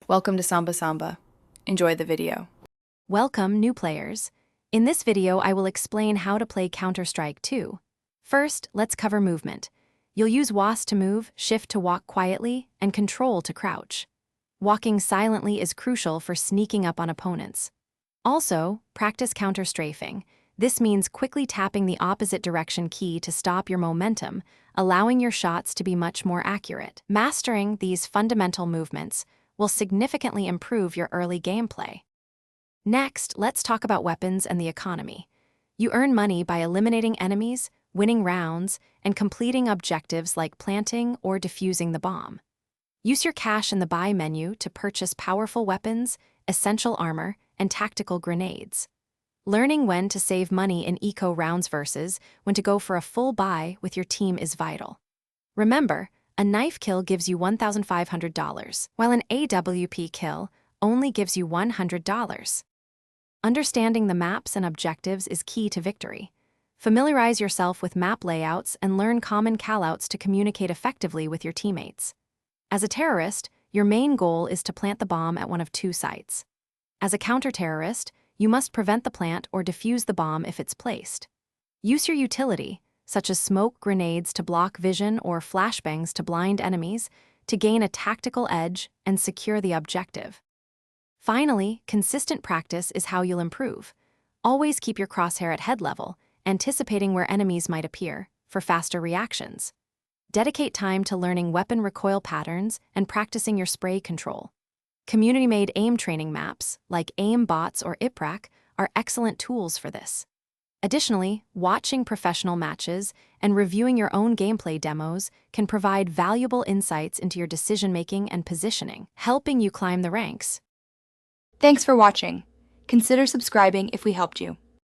Welcome to Samba Samba. Enjoy the video. Welcome, new players. In this video, I will explain how to play Counter-Strike 2. First, let's cover movement. You'll use WASD to move, Shift to walk quietly, and Control to crouch. Walking silently is crucial for sneaking up on opponents. Also, practice counter-strafing. This means quickly tapping the opposite direction key to stop your momentum, allowing your shots to be much more accurate. Mastering these fundamental movements will significantly improve your early gameplay. Next, let's talk about weapons and the economy. You earn money by eliminating enemies, winning rounds, and completing objectives like planting or defusing the bomb. Use your cash in the buy menu to purchase powerful weapons, essential armor, and tactical grenades. Learning when to save money in eco rounds versus when to go for a full buy with your team is vital. Remember, a knife kill gives you $1,500, while an AWP kill only gives you $100. Understanding the maps and objectives is key to victory. Familiarize yourself with map layouts and learn common callouts to communicate effectively with your teammates. As a terrorist, your main goal is to plant the bomb at one of two sites. As a counter-terrorist, you must prevent the plant or defuse the bomb if it's placed. Use your utility, such as smoke grenades to block vision or flashbangs to blind enemies, to gain a tactical edge and secure the objective. Finally, consistent practice is how you'll improve. Always keep your crosshair at head level, anticipating where enemies might appear, for faster reactions. Dedicate time to learning weapon recoil patterns and practicing your spray control. Community-made aim training maps, like AimBots or IPRAC, are excellent tools for this. Additionally, watching professional matches and reviewing your own gameplay demos can provide valuable insights into your decision-making and positioning, helping you climb the ranks. Thanks for watching. Consider subscribing if we helped you.